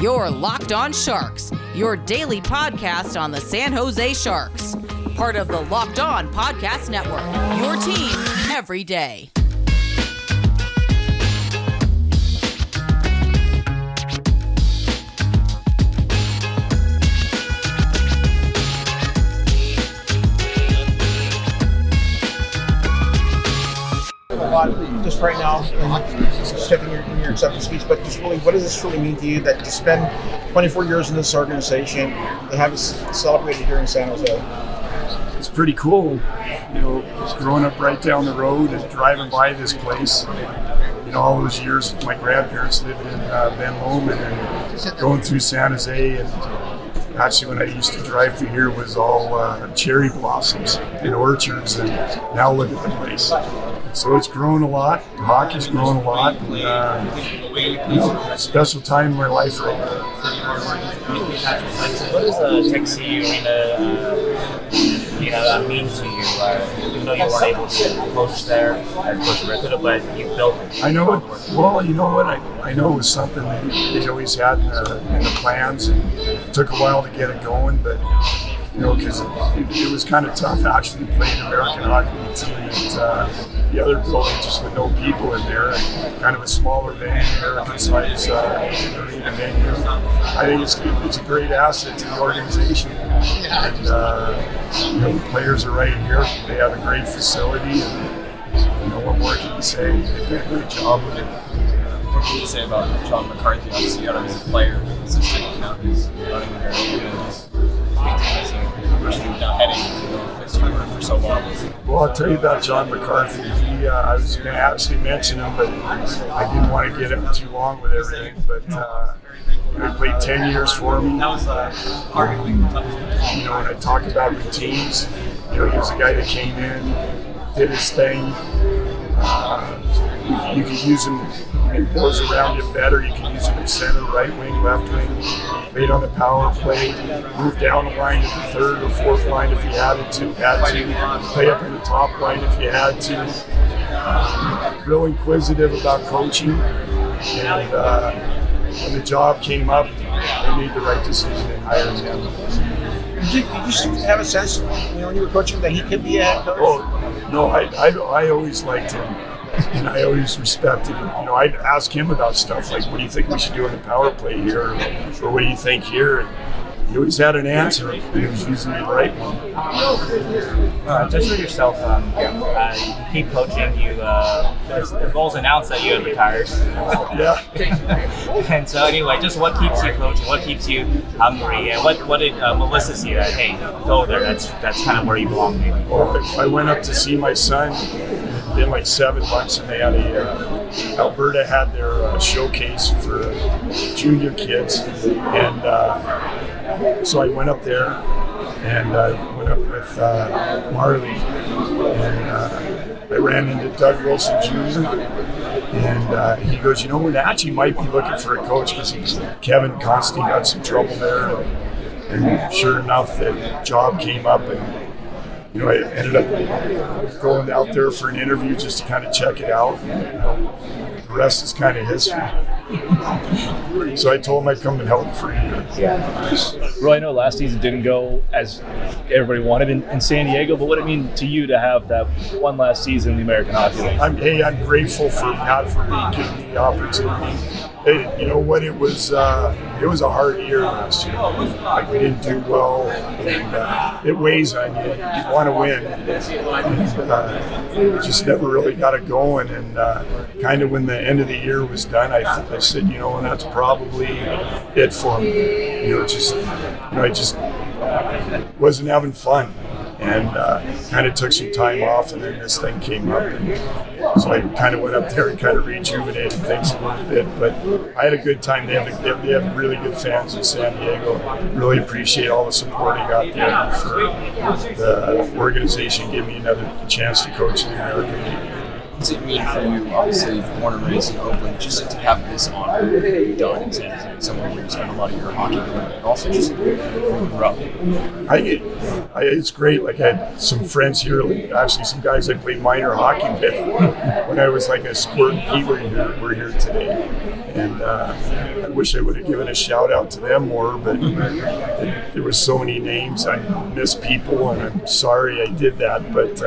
You're Locked On Sharks, your daily podcast on the San Jose Sharks. Part of the Locked On Podcast Network, your team every day. Just right now, stepping in your acceptance speech, but just really, what does this really mean to you that to spend 24 years in this organization, to have it celebrated here in San Jose? It's pretty cool, growing up right down the road and driving by this place. All those years, my grandparents lived in Ben Lomond and going through San Jose, and actually when I used to drive through here was all cherry blossoms and orchards, and now look at the place. So it's grown a lot. Hockey's grown a lot. Special time in my life right now. What does Texas mean to you? Even though you weren't able to coach there as coach of Barracuda, but you built it. I know it. Well, you know what? I know it was something that they always had in the plans, and it took a while to get it going, but because it was kind of tough actually to play an American hockey team at the other building just with no people in there, and kind of a smaller venue, American size venue. I think it's a great asset to the organization, and the players are right here. They have a great facility, and what more can you say? They did a great job with it. What can you say about John McCarthy? Obviously, he's a player, assistant, he's running the Barracuda. For so long. Well, I'll tell you about John McCarthy. I was going to actually mention him, but I didn't want to get him too long with everything. But he played 10 years for me. When I talk about routines, he was a guy that came in, did his thing. You could use him. He goes around you better. You can use him in center, right wing, left wing. Played on the power play. Moved down the line to the third or fourth line if you had to. Play up in the top line if you had to. Real inquisitive about coaching. And when the job came up, they made the right decision and hired him. Did you just have a sense, when you were coaching, that he could be a head coach? Oh, no, I always liked him. And I always respected him. I'd ask him about stuff like, what do you think we should do in the power play here? Or what do you think here? And he always had an answer, and he was usually the right one. Just for yourself, you keep coaching. The goal's announced that you retired. Yeah. And so anyway, just what keeps you coaching? What keeps you hungry? And what did Melissa see that, hey, go there, that's kind of where you belong maybe? Well, I went up to see my son. It's been like 7 months, and they had Alberta had their showcase for junior kids, and so I went up there, and I went up with Marley, and I ran into Doug Wilson Jr., and he goes, Wenatchee might be looking for a coach because Kevin Constantine got some trouble there, and sure enough, the job came up, and I ended up going out there for an interview just to kind of check it out. The rest is kind of history. So I told him I'd come and help for a year. Yeah. Well, I know last season didn't go as everybody wanted in San Diego, but what did it mean to you to have that one last season in the American Hockey League? I'm grateful for Pat for giving me the opportunity. You know what? It was a hard year last year. Like, we didn't do well, and it weighs on you. You want to win, and just never really got it going. And kind of when the end of the year was done, I said, and that's probably it for me. I just wasn't having fun, and kind of took some time off, and then this thing came up, and so I kind of went up there and kind of rejuvenated things a little bit. But I had a good time. They have really good fans in San Diego. Really appreciate all the support I got there, and for the organization giving me another chance to coach in the American League. does it mean for you, obviously born and raised in Oakland, just to have this honor done in San Jose, somewhere where you spend a lot of your hockey career, and also just where you grew up? It's great. Like, I had some friends here, like, actually some guys I played minor hockey with when I was like a squirt and Pee were here today. And I wish I would have given a shout out to them more, but there was so many names. I miss people, and I'm sorry I did that. But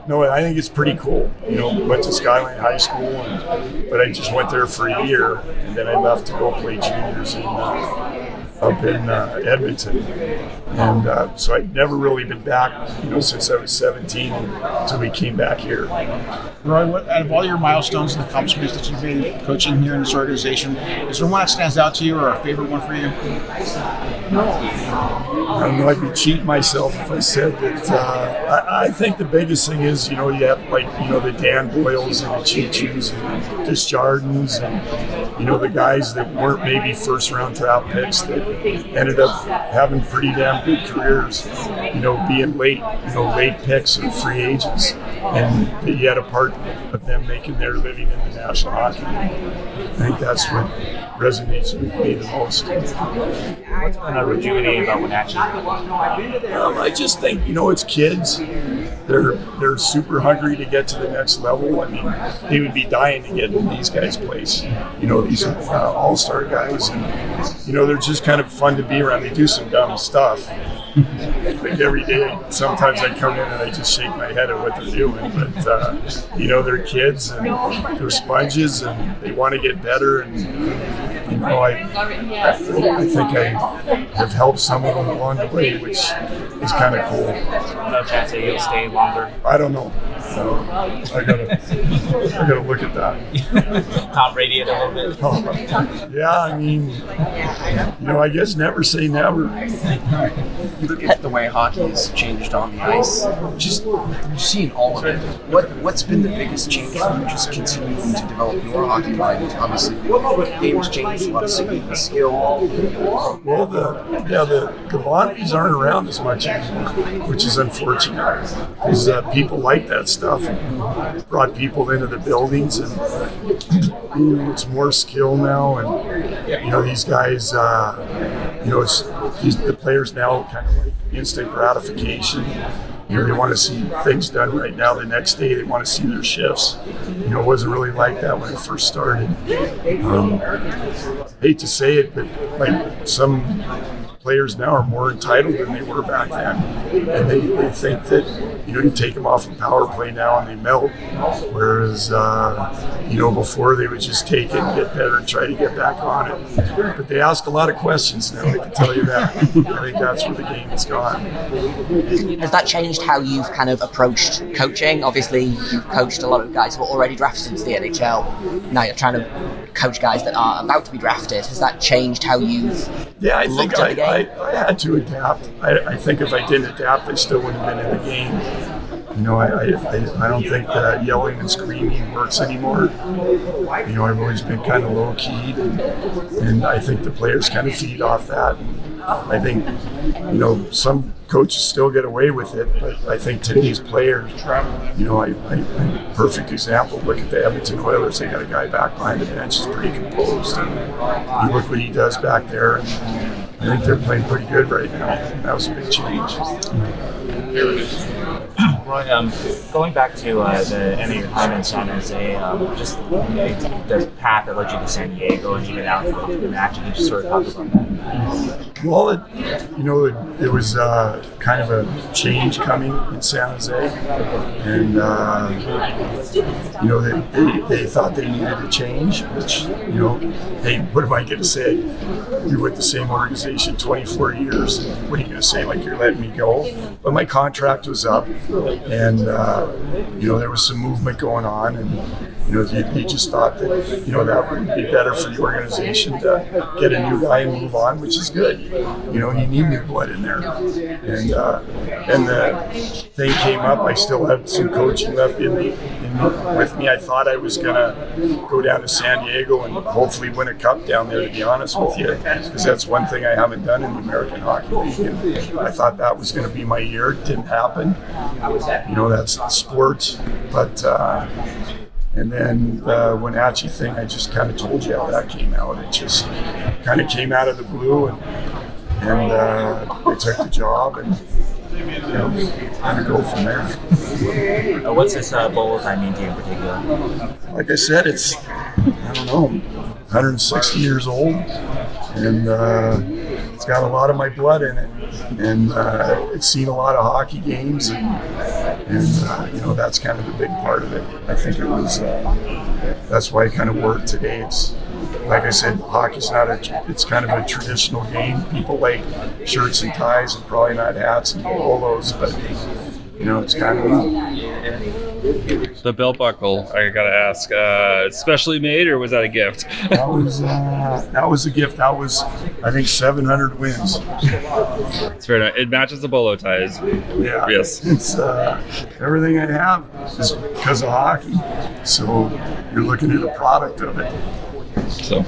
no, I think it's pretty cool. You know, went to Skyline High School, but I just went there for a year, and then I left to go play juniors up in Edmonton. And so I'd never really been back, since I was 17 until we came back here. Roy, out of all your milestones and accomplishments that you've made coaching here in this organization, is there one that stands out to you or a favorite one for you? I don't know, I'd be cheating myself if I said that. I think the biggest thing is, you have the Dan Boyles and the Chichus and the Desjardins and, the guys that weren't maybe first round draft picks that ended up having pretty damn good careers, being late picks or free agents, and that you had a part of them making their living in the National Hockey League. I think that's what resonates with me the most. What's been rejuvenating about Wenatchee? I just think, it's kids. They're super hungry to get to the next level. I mean, they would be dying to get in these guys' place. These all-star guys, and they're just kind of fun to be around. They do some dumb stuff. Like every day, sometimes I come in and I just shake my head at what they're doing. But they're kids and they're sponges and they want to get better. And I think I have helped some of them along the way, which is kind of cool. No chance that you'll stay longer? I don't know. So I gotta look at that. Tom Brady it a little bit. Yeah, I mean, I guess never say never. You look at the way hockey has changed on the ice. Just you've seen all of it. What's been the biggest change for you? Just continuing to develop your hockey mind. Obviously, the game's changed. A lot of speed and skill. Well, the boundaries aren't around as much anymore, which is unfortunate because people like that stuff. Brought people into the buildings, and it's more skill now. And these guys, the players now kind of like instant gratification. They want to see things done right now. The next day, they want to see their shifts. It wasn't really like that when it first started. Hate to say it, but like some players now are more entitled than they were back then, and they think that you take them off a power play now and they melt, whereas before they would just take it and get better and try to get back on it. But they ask a lot of questions now, I can tell you that. I think that's where the game has gone. Has that changed how you've kind of approached coaching? Obviously, you've coached a lot of guys who were already drafted into the NHL. Now you're trying to coach guys that are about to be drafted. Has that changed how you've looked at the game? I had to adapt. I think if I didn't adapt, I still wouldn't have been in the game. I don't think that yelling and screaming works anymore. I've always been kind of low-keyed, and I think the players kind of feed off that. I think, some coaches still get away with it, but I think today's players, perfect example, look at the Edmonton Oilers. They got a guy back behind the bench who's pretty composed, and you look what he does back there, and I think they're playing pretty good right now. That was a big change. Roy, going back to the end of your time in San Jose, just the path that led you to San Diego and even out to Wenatchee, can you just sort of talk about that? Well, it was kind of a change coming in San Jose, and they thought they needed a change, which hey, what am I going to say? You're with the same organization 24 years, and what are you going to say? Like, you're letting me go? But my contract was up, and there was some movement going on, and they just thought that that would be better for the organization to get a new guy and move on, which is good. You need new blood in there, and the thing came up. I still had some coaching left with me. I thought I was gonna go down to San Diego and hopefully win a cup down there, to be honest with you, because that's one thing I haven't done in the American Hockey League, and I thought that was going to be my year. It didn't happen. that's sports. But and then the Wenatchee thing, I just kind of told you how that came out. It just kind of came out of the blue, and I took the job, and kind of go from there. What's this bolo tie mean to you in particular? Like I said, it's, I don't know, 160 years old, and it's got a lot of my blood in it, and it's seen a lot of hockey games, and that's kind of the big part of it. I think it was, that's why I kind of work today. It's, like I said, hockey's it's kind of a traditional game. People like shirts and ties and probably not hats and polos, but it's kind of the belt buckle. I gotta ask, specially made or was that a gift? That was a gift. That was, I think, 700 wins. It's very nice. It matches the bolo ties. Yeah. Yes. It's everything I have is because of hockey. So you're looking at a product of it. So.